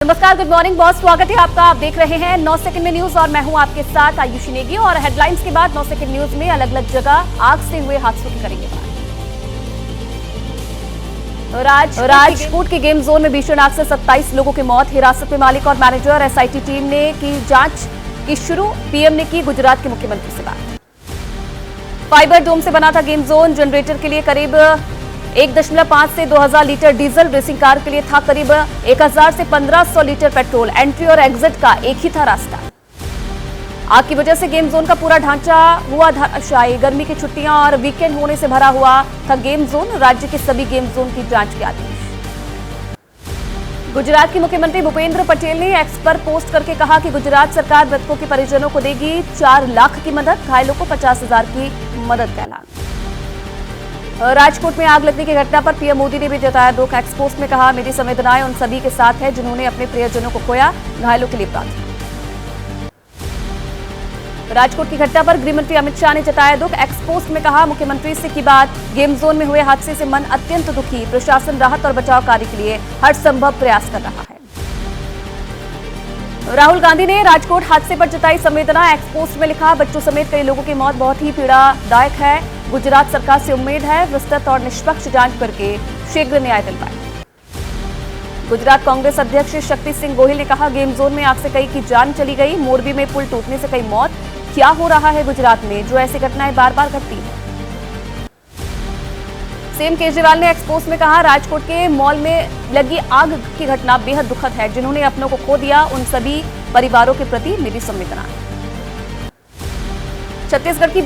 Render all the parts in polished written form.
नमस्कार, good morning, बहुत स्वागत है आपका। आप देख रहे हैं 9 सेकंड में न्यूज और मैं हूं आपके साथ आयुषी नेगी। और हेडलाइंस के बाद 9 सेकंड न्यूज में अलग अलग जगह आग से हुए हादसों की करेंगे बात। राजकोट के गेम जोन में भीषण आग से 27 लोगों की मौत। हिरासत में मालिक और मैनेजर। एसआईटी टीम ने की जांच की शुरू। पीएम ने की गुजरात के मुख्यमंत्री से बात। फाइबर डोम से बना था गेम जोन। जनरेटर के लिए करीब 1.5 से 2000 लीटर डीजल। रेसिंग कार के लिए था करीब 1000 से 1500 लीटर पेट्रोल। एंट्री और एग्जिट का एक ही था रास्ता। आग की वजह से गेम जोन का पूरा ढांचा हुआ धराशायी। गर्मी की छुट्टियां और वीकेंड होने से भरा हुआ था गेम जोन। राज्य के सभी गेम जोन की जांच के आदेश। गुजरात के मुख्यमंत्री भूपेंद्र पटेल ने एक्स पर पोस्ट करके कहा कि गुजरात सरकार मृतकों के परिजनों को देगी 4 लाख की मदद। घायलों को 50,000 की मदद का ऐलान। राजकोट में आग लगने की घटना पर पीएम मोदी ने भी जताया दुख। एक्स पोस्ट में कहा, मेरी संवेदनाएं उन सभी के साथ है जिन्होंने अपने प्रियजनों को खोया। घायलों के लिए प्रार्थना। राजकोट की घटना पर गृह मंत्री अमित शाह ने जताया दुख। एक्स पोस्ट में कहा, मुख्यमंत्री से की बात। गेम जोन में हुए हादसे से मन अत्यंत दुखी। प्रशासन राहत और बचाव कार्य के लिए हर संभव प्रयास कर रहा है। राहुल गांधी ने राजकोट हादसे पर जताई संवेदना। एक्स पोस्ट में लिखा, बच्चों समेत कई लोगों की मौत बहुत ही पीड़ादायक है। गुजरात सरकार से उम्मीद है विस्तृत और निष्पक्ष जांच करके शीघ्र न्याय दिलवाए। गुजरात कांग्रेस अध्यक्ष शक्ति सिंह गोहिल ने कहा, गेम जोन में आग से कई की जान चली गई। मोरबी में पुल टूटने से कई मौत। क्या हो रहा है गुजरात में, जो ऐसी घटनाएं बार बार घटती हैं। सीएम केजरीवाल ने एक्सपोज में कहा, राजकोट के मॉल में लगी आग की घटना बेहद दुखद है। जिन्होंने अपनों को खो दिया, उन सभी परिवारों के प्रति मेरी संवेदना है। छत्तीसगढ़ की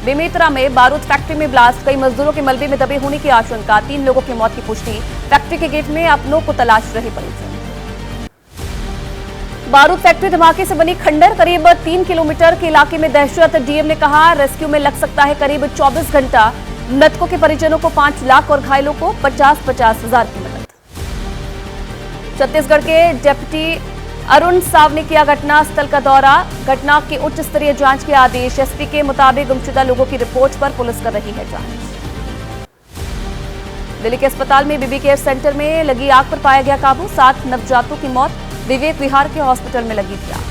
बेमेतरा में बारूद फैक्ट्री में ब्लास्ट। कई मजदूरों के मलबे में दबे होने की आशंका। 3 लोगों की मौत की पुष्टि। फैक्ट्री के गेट में अपनों को तलाश रहे परिजन। बारूद फैक्ट्री धमाके से बनी खंडर। करीब 3 किलोमीटर के इलाके में दहशत। डीएम ने कहा, रेस्क्यू में लग सकता है करीब 24 घंटा। मृतकों के परिजनों को 5 लाख और घायलों को 50,000 की मदद। छत्तीसगढ़ के डिप्टी अरुण साव ने किया घटना स्थल का दौरा। घटना की उच्च स्तरीय जांच के आदेश। एसपी के मुताबिक गुमशुदा लोगों की रिपोर्ट पर पुलिस कर रही है जांच। दिल्ली के अस्पताल में बेबी केयर सेंटर में लगी आग पर पाया गया काबू। 7 नवजातों की मौत। विवेक विहार के हॉस्पिटल में लगी थी आग।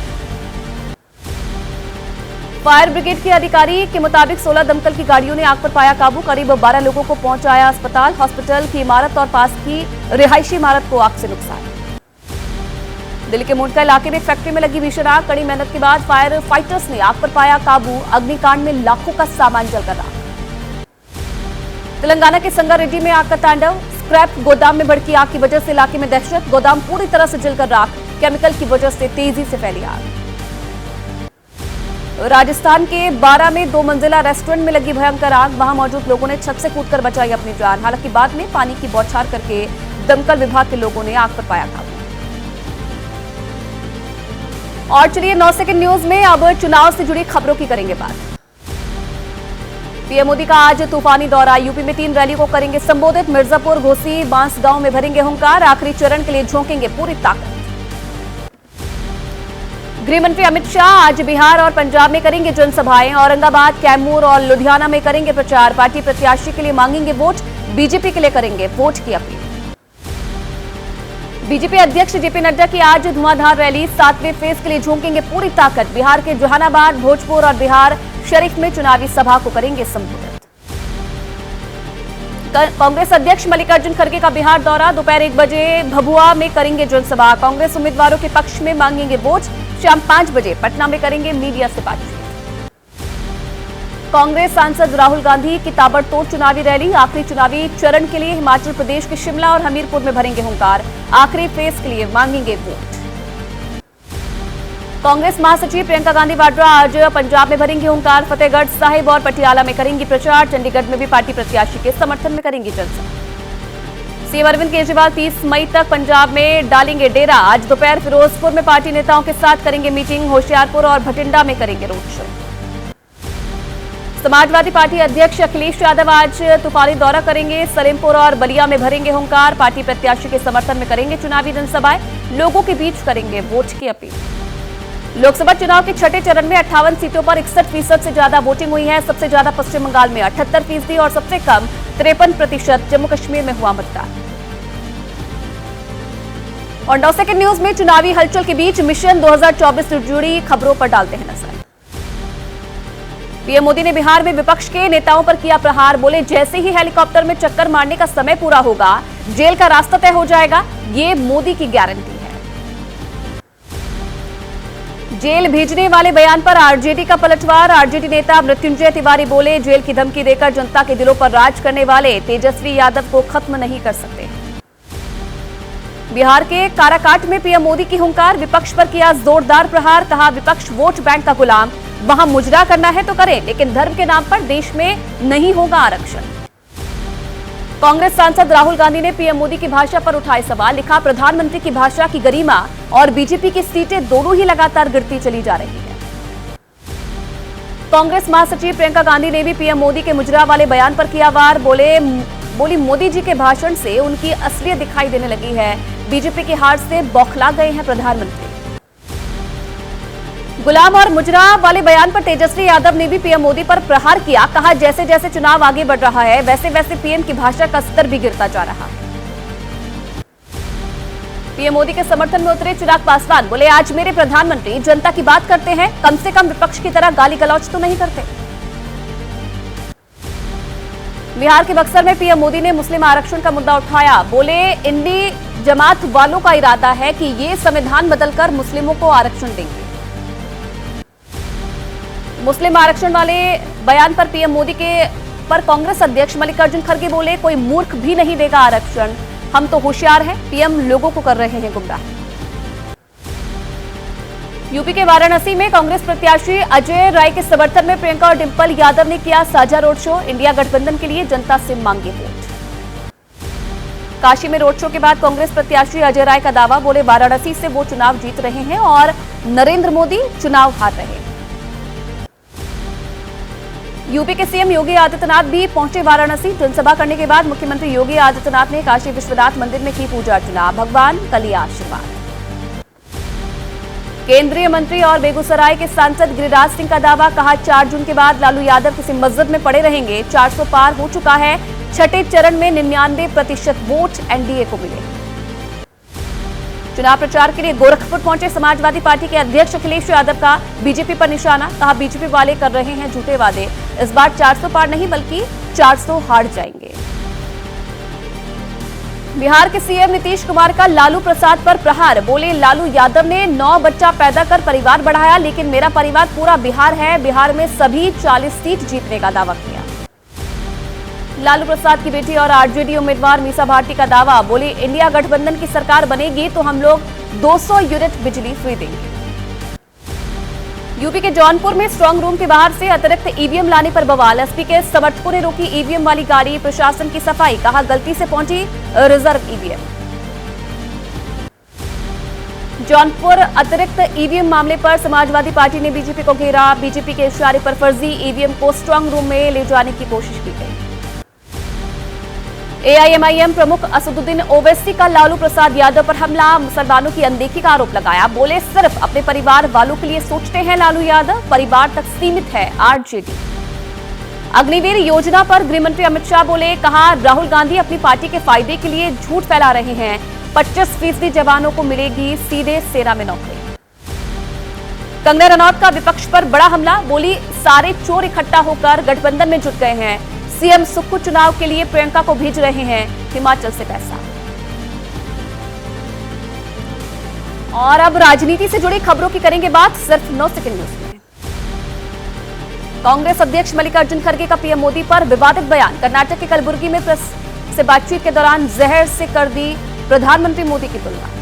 फायर ब्रिगेड के अधिकारी के मुताबिक 16 दमकल की गाड़ियों ने आग पर पाया काबू। करीब 12 लोगों को पहुंचाया अस्पताल। हॉस्पिटल की इमारत और पास की रिहायशी इमारत को आग से नुकसान। दिल्ली के मोटका इलाके में एक फैक्ट्री में लगी भीषण आग। कड़ी मेहनत के बाद फायर फाइटर्स ने आग पर पाया काबू। अग्निकांड में लाखों का सामान जलकर राख। तेलंगाना के संगारेड्डी में आग का तांडव। स्क्रैप गोदाम में भड़की आग की वजह से इलाके में दहशत। गोदाम पूरी तरह से जलकर राख। केमिकल की वजह से तेजी से फैली आग। राजस्थान के बारा में 2 मंजिला रेस्टोरेंट में लगी भयंकर आग। वहां मौजूद लोगों ने छत से कूदकर बचाई अपनी जान। हालांकि बाद में पानी की बौछार करके दमकल विभाग के लोगों ने आग पर पाया काबू। और चलिए 9 सेकंड न्यूज में अब चुनाव से जुड़ी खबरों की करेंगे बात। पीएम मोदी का आज तूफानी दौरा। यूपी में 3 रैली को करेंगे संबोधित। मिर्जापुर, घोसी, बांसगांव में भरेंगे हुंकार। आखिरी चरण के लिए झोंकेंगे पूरी ताकत। गृह मंत्री अमित शाह आज बिहार और पंजाब में करेंगे जनसभाएं। औरंगाबाद, कैमूर और लुधियाना में करेंगे प्रचार। पार्टी प्रत्याशी के लिए मांगेंगे वोट। बीजेपी के लिए करेंगे वोट की अपील। बीजेपी अध्यक्ष जेपी नड्डा की आज धुआंधार रैली। 7वें फेज के लिए झोंकेंगे पूरी ताकत। बिहार के जहानाबाद, भोजपुर और बिहार शरीफ में चुनावी सभा को करेंगे संबोधित। कांग्रेस अध्यक्ष मल्लिकार्जुन खड़गे का बिहार दौरा। दोपहर 1 बजे भभुआ में करेंगे जनसभा। कांग्रेस उम्मीदवारों के पक्ष में मांगेंगे वोट। शाम 5 बजे पटना में करेंगे मीडिया से बातचीत। कांग्रेस सांसद राहुल गांधी की ताबड़तोड़ चुनावी रैली। आखिरी चुनावी चरण के लिए हिमाचल प्रदेश के शिमला और हमीरपुर में भरेंगे हुंकार। आखिरी फेज के लिए मांगेंगे वोट। कांग्रेस महासचिव प्रियंका गांधी वाड्रा आज पंजाब में भरेंगे हुंकार। फतेहगढ़ साहिब और पटियाला में करेंगी प्रचार। चंडीगढ़ में भी पार्टी प्रत्याशी के समर्थन में करेंगी जनसभा। सीएम अरविंद केजरीवाल 30 मई तक पंजाब में डालेंगे डेरा। आज दोपहर फिरोजपुर में पार्टी नेताओं के साथ करेंगे मीटिंग। होशियारपुर और भटिंडा में करेंगे रोड शो। समाजवादी पार्टी अध्यक्ष अखिलेश यादव आज तूफानी दौरा करेंगे। सलेमपुर और बलिया में भरेंगे हुंकार। पार्टी प्रत्याशी के समर्थन में करेंगे चुनावी जनसभाएं। लोगों के बीच करेंगे वोट की अपील। लोकसभा चुनाव के छठे चरण में 58 सीटों पर 61% से ज्यादा वोटिंग हुई है। सबसे ज्यादा पश्चिम बंगाल में 78% और सबसे कम 53% जम्मू कश्मीर में हुआ मतदान। और 9 सेकंड न्यूज में चुनावी हलचल के बीच मिशन 2024 से जुड़ी खबरों पर डालते हैं नजर। पीएम मोदी ने बिहार में विपक्ष के नेताओं पर किया प्रहार। बोले जैसे ही हेलीकॉप्टर में चक्कर मारने का समय पूरा होगा जेल का रास्ता तय हो जाएगा, ये मोदी की गारंटी है। जेल भेजने वाले बयान पर आरजेडी का पलटवार। आरजेडी नेता मृत्युंजय तिवारी बोले जेल की धमकी देकर जनता के दिलों पर राज करने वाले तेजस्वी यादव को खत्म नहीं कर सकते। बिहार के काराकाट में पीएम मोदी की हुंकार। विपक्ष पर किया जोरदार प्रहार। कहा विपक्ष वोट बैंक का गुलाम, वहां मुजरा करना है तो करें, लेकिन धर्म के नाम पर देश में नहीं होगा आरक्षण। कांग्रेस सांसद राहुल गांधी ने पीएम मोदी की भाषा पर उठाए सवाल। लिखा प्रधानमंत्री की भाषा की गरिमा और बीजेपी की सीटें दोनों ही लगातार गिरती चली जा रही है। कांग्रेस महासचिव प्रियंका गांधी ने भी पीएम मोदी के मुजरा वाले बयान पर किया वार। बोली मोदी जी के भाषण से उनकी असलियत दिखाई देने लगी है। बीजेपी की हार से बौखला गए हैं प्रधानमंत्री। गुलाम और मुजरा वाले बयान पर तेजस्वी यादव ने भी पीएम मोदी पर प्रहार किया। कहा जैसे जैसे चुनाव आगे बढ़ रहा है वैसे वैसे पीएम की भाषा का स्तर भी गिरता जा रहा है। पीएम मोदी के समर्थन में उतरे चिराग पासवान। बोले आज मेरे प्रधानमंत्री जनता की बात करते हैं, कम से कम विपक्ष की तरह गाली गलौज तो नहीं करते। बिहार के बक्सर में पीएम मोदी ने मुस्लिम आरक्षण का मुद्दा उठाया। बोले इंडी जमात वालों का इरादा है कि ये संविधान बदलकर मुस्लिमों को आरक्षण देंगे। मुस्लिम आरक्षण वाले बयान पर पीएम मोदी के पर कांग्रेस अध्यक्ष मल्लिकार्जुन खड़गे बोले कोई मूर्ख भी नहीं देगा आरक्षण, हम तो होशियार हैं, पीएम लोगों को कर रहे हैं गुमराह। यूपी के वाराणसी में कांग्रेस प्रत्याशी अजय राय के समर्थन में प्रियंका और डिंपल यादव ने किया साझा रोड शो। इंडिया गठबंधन के लिए जनता से मांगे वोट। काशी में रोड शो के बाद कांग्रेस प्रत्याशी अजय राय का दावा। बोले वाराणसी से वो चुनाव जीत रहे हैं और नरेंद्र मोदी चुनाव हार रहे हैं। यूपी के सीएम योगी आदित्यनाथ भी पहुंचे वाराणसी। जनसभा करने के बाद मुख्यमंत्री योगी आदित्यनाथ ने काशी विश्वनाथ मंदिर में की पूजा अर्चना। भगवान का लिया आशीर्वाद। केंद्रीय मंत्री और बेगूसराय के सांसद गिरिराज सिंह का दावा। कहा 4 जून के बाद लालू यादव किसी मस्जिद में पड़े रहेंगे। 400 पार हो चुका है। छठे चरण में 99% वोट एनडीए को मिले। चुनाव प्रचार के लिए गोरखपुर पहुंचे समाजवादी पार्टी के अध्यक्ष अखिलेश यादव का बीजेपी पर निशाना। कहा बीजेपी वाले कर रहे हैं झूठे वादे, इस बार 400 पार नहीं बल्कि 400 हार जाएंगे। बिहार के सीएम नीतीश कुमार का लालू प्रसाद पर प्रहार। बोले लालू यादव ने 9 बच्चा पैदा कर परिवार बढ़ाया, लेकिन मेरा परिवार पूरा बिहार है, बिहार में सभी 40 सीट जीतने का दावा किया। लालू प्रसाद की बेटी और आरजेडी उम्मीदवार मीसा भारती का दावा। बोली इंडिया गठबंधन की सरकार बनेगी तो हम लोग 200 यूनिट बिजली फ्री देंगे। यूपी के जौनपुर में स्ट्रांग रूम के बाहर से अतिरिक्त ईवीएम लाने पर बवाल। एसपी के समर्थकों ने रोकी ईवीएम वाली गाड़ी। प्रशासन की सफाई। कहा गलती से पहुंची रिजर्व ईवीएम। जौनपुर अतिरिक्त ईवीएम मामले पर समाजवादी पार्टी ने बीजेपी को घेरा। बीजेपी के इशारे पर फर्जी ईवीएम को स्ट्रांग रूम में ले जाने की कोशिश की गई। एआईएमआईएम प्रमुख असदुद्दीन ओवैसी का लालू प्रसाद यादव पर हमला। मुसलमानों की अनदेखी का आरोप लगाया। बोले सिर्फ अपने परिवार वालों के लिए सोचते हैं लालू यादव, परिवार तक सीमित है आरजेडी। अग्निवीर योजना पर गृहमंत्री अमित शाह बोले। कहा राहुल गांधी अपनी पार्टी के फायदे के लिए झूठ फैला रहे हैं। 25% जवानों को मिलेगी सीधे सेना में नौकरी। कंगना रनौत का विपक्ष पर बड़ा हमला। बोली सारे चोर इकट्ठा होकर गठबंधन में जुट गए हैं। सीएम सुक्खू चुनाव के लिए प्रियंका को भेज रहे हैं हिमाचल से पैसा। और अब राजनीति से जुड़ी खबरों की करेंगे बात सिर्फ 9 सेकंड न्यूज में। कांग्रेस अध्यक्ष मल्लिकार्जुन खड़गे का पीएम मोदी पर विवादित बयान। कर्नाटक के कलबुर्गी में प्रेस से बातचीत के दौरान जहर से कर दी प्रधानमंत्री मोदी की तुलना।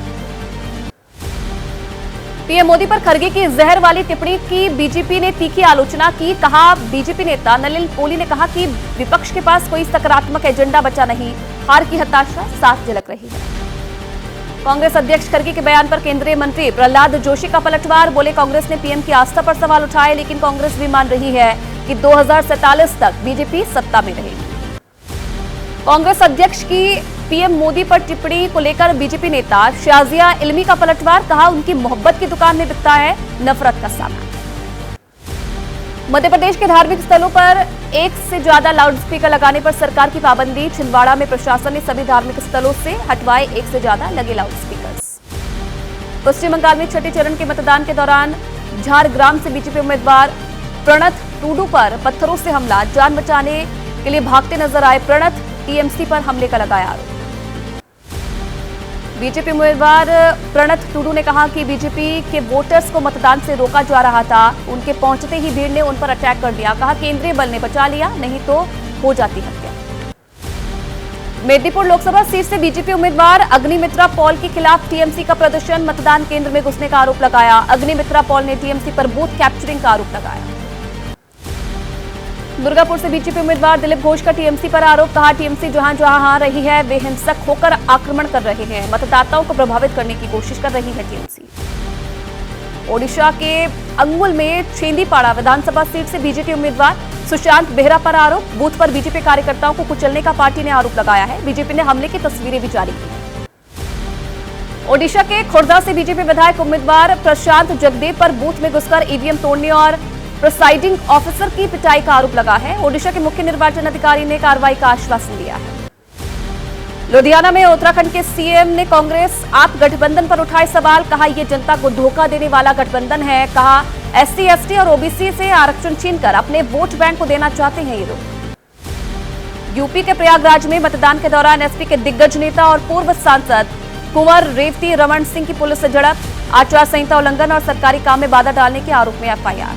पीएम मोदी पर खड़गे की जहर वाली टिप्पणी की बीजेपी ने तीखी आलोचना की। कहा बीजेपी नेता नलिन कोहली ने कहा कि विपक्ष के पास कोई सकारात्मक एजेंडा बचा नहीं, हार की हताशा साफ झलक रही है। कांग्रेस अध्यक्ष खड़गे के बयान पर केंद्रीय मंत्री प्रहलाद जोशी का पलटवार। बोले कांग्रेस ने पीएम की आस्था पर सवाल उठाए, लेकिन कांग्रेस भी मान रही है कि 2047 तक बीजेपी सत्ता में रहेगी। कांग्रेस अध्यक्ष की पीएम मोदी पर टिप्पणी को लेकर बीजेपी नेता शाजिया इल्मी का पलटवार। कहा उनकी मोहब्बत की दुकान में बिकता है नफरत का सामान। मध्य प्रदेश के धार्मिक स्थलों पर 1 से ज्यादा लाउडस्पीकर लगाने पर सरकार की पाबंदी। छिंदवाड़ा में प्रशासन ने सभी धार्मिक स्थलों से हटवाए 1 से ज्यादा लगे लाउडस्पीकर। पश्चिम बंगाल में छठे चरण के मतदान के दौरान झारग्राम से बीजेपी उम्मीदवार प्रणत टूडू पर पत्थरों से हमला, जान बचाने के लिए भागते नजर आए प्रणत, टीएमसी पर हमले का लगाया आरोप। बीजेपी उम्मीदवार प्रणत टूडू ने कहा कि बीजेपी के वोटर्स को मतदान से रोका जा रहा था, उनके पहुंचते ही भीड़ ने उन पर अटैक कर दिया। कहा केंद्रीय बल ने बचा लिया, नहीं तो हो जाती हत्या। मेदिनीपुर लोकसभा सीट से बीजेपी उम्मीदवार अग्निमित्रा पॉल के खिलाफ टीएमसी का प्रदर्शन, मतदान केंद्र में घुसने का आरोप लगाया। अग्निमित्रा पॉल ने टीएमसी पर बूथ कैप्चरिंग का आरोप लगाया। दुर्गापुर से बीजेपी उम्मीदवार दिलीप घोष का टीएमसी पर आरोप, कहा टीएमसी जहां जहां आ रही है वे हिंसक होकर आक्रमण कर रहे हैं, मतदाताओं को प्रभावित करने की कोशिश कर रही है टीएमसी। ओडिशा के अंगुल में छेंदीपाड़ा विधानसभा सीट से बीजेपी उम्मीदवार सुशांत बेहरा पर आरोप, बूथ पर बीजेपी कार्यकर्ताओं को कुचलने का पार्टी ने आरोप लगाया है। बीजेपी ने हमले की तस्वीरें भी जारी की। ओडिशा के खुर्दा से बीजेपी विधायक उम्मीदवार प्रशांत जगदेव पर बूथ में घुसकर ईवीएम तोड़ने और प्रिसाइडिंग ऑफिसर की पिटाई का आरोप लगा है। ओडिशा के मुख्य निर्वाचन अधिकारी ने कार्रवाई का आश्वासन दिया है। लुधियाना में उत्तराखंड के सीएम ने कांग्रेस आप गठबंधन पर उठाए सवाल, कहा यह जनता को धोखा देने वाला गठबंधन है। कहा एससी, एसटी और ओबीसी से आरक्षण छीनकर अपने वोट बैंक को देना चाहते हैं ये लोग। यूपी के प्रयागराज में मतदान के दौरान एसपी के दिग्गज नेता और पूर्व सांसद कुंवर रेवती रमन सिंह की पुलिस से झड़प, आचार संहिता उल्लंघन और सरकारी काम में बाधा डालने के आरोप में एफआईआर।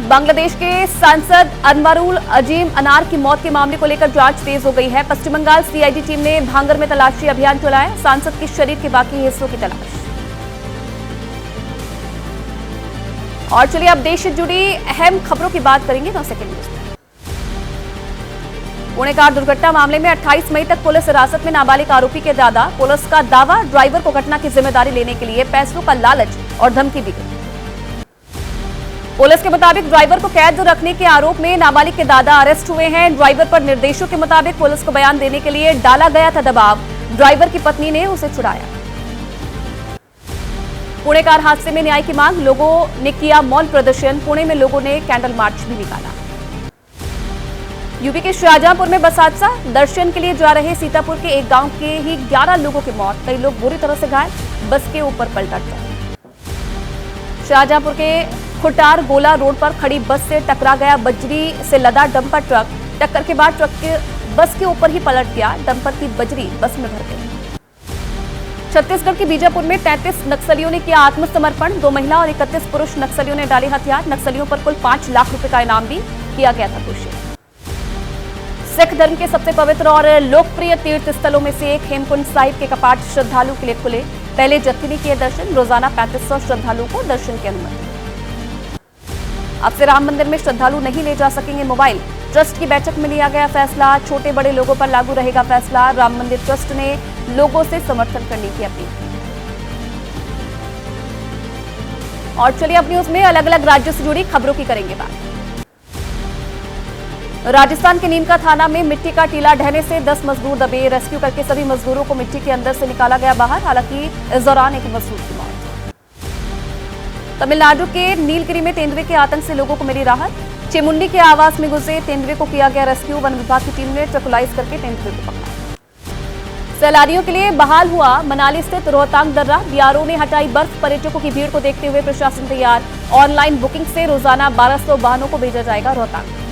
बांग्लादेश के सांसद अनवरुल अजीम अनार की मौत के मामले को लेकर जांच तेज हो गई है। पश्चिम बंगाल सीआईडी टीम ने भांगर में तलाशी अभियान चलाया, सांसद के शरीर के बाकी हिस्सों की तलाश। और चलिए अब देश से जुड़ी अहम खबरों की बात करेंगे 9 सेकंड में। पुणे कार दुर्घटना मामले में 28 मई तक पुलिस हिरासत में नाबालिग आरोपी के दादा, पुलिस का दावा ड्राइवर को घटना की जिम्मेदारी लेने के लिए पैसों का लालच और धमकी दी गई। पुलिस के मुताबिक ड्राइवर को कैद रखने के आरोप में नाबालिग के दादा अरेस्ट हुए हैं। ड्राइवर पर निर्देशों के मुताबिक पुलिस को बयान देने के लिए डाला गया था दबाव, ड्राइवर की पत्नी ने उसे छुड़ाया। पुणे कार हादसे में न्याय की मांग, लोगों ने किया मौन प्रदर्शन, पुणे में लोगों ने कैंडल मार्च भी निकाला। यूपी के शाहजहांपुर में बस हादसा, दर्शन के लिए जा रहे सीतापुर के एक गांव के ही 11 लोगों की मौत, कई लोग बुरी तरह से घायल, बस के ऊपर पलटा ट्रक। शाहजहांपुर के खुटार गोला रोड पर खड़ी बस से टकरा गया बजरी से लदा डंपर ट्रक, टक्कर के बाद ट्रक के बस के ऊपर ही पलट गया, डंपर की बजरी बस में भर गई। छत्तीसगढ़ के बीजापुर में 33 नक्सलियों ने किया आत्मसमर्पण, 2 महिला और 31 पुरुष नक्सलियों ने डाले हथियार, नक्सलियों पर कुल 5 लाख रुपए का इनाम भी किया गया था घोषित। सिख धर्म के सबसे पवित्र और लोकप्रिय तीर्थ स्थलों में से एक हेमकुंड साहिब के कपाट श्रद्धालुओं के लिए खुले, पहले जत्थी ने किए दर्शन, रोजाना 3500 श्रद्धालुओं को दर्शन की अनुमति। अब से राम मंदिर में श्रद्धालु नहीं ले जा सकेंगे मोबाइल, ट्रस्ट की बैठक में लिया गया फैसला, छोटे बड़े लोगों पर लागू रहेगा फैसला, राम मंदिर ट्रस्ट ने लोगों से समर्थन करने की अपील। और चलिए अब न्यूज में अलग अलग राज्यों से जुड़ी खबरों की करेंगे बात। राजस्थान के नीमका थाना में मिट्टी का टीला ढहने से 10 मजदूर दबे, रेस्क्यू करके सभी मजदूरों को मिट्टी के अंदर से निकाला गया बाहर, हालांकि इस दौरान एक मजदूर की मौत। तमिलनाडु के नीलगिरी में तेंदुए के आतंक से लोगों को मिली राहत, चेमुंडी के आवास में घुसे तेंदुए को किया गया रेस्क्यू, वन विभाग की टीम ने ट्रैकुलाइज करके तेंदुए को पकड़ा। सैलानियों के लिए बहाल हुआ मनाली स्थित रोहतांग दर्रा, बीआरओ ने हटाई बर्फ, पर्यटकों की भीड़ को देखते हुए प्रशासन तैयार, ऑनलाइन बुकिंग से रोजाना 1200 वाहनों को भेजा जाएगा रोहतांग।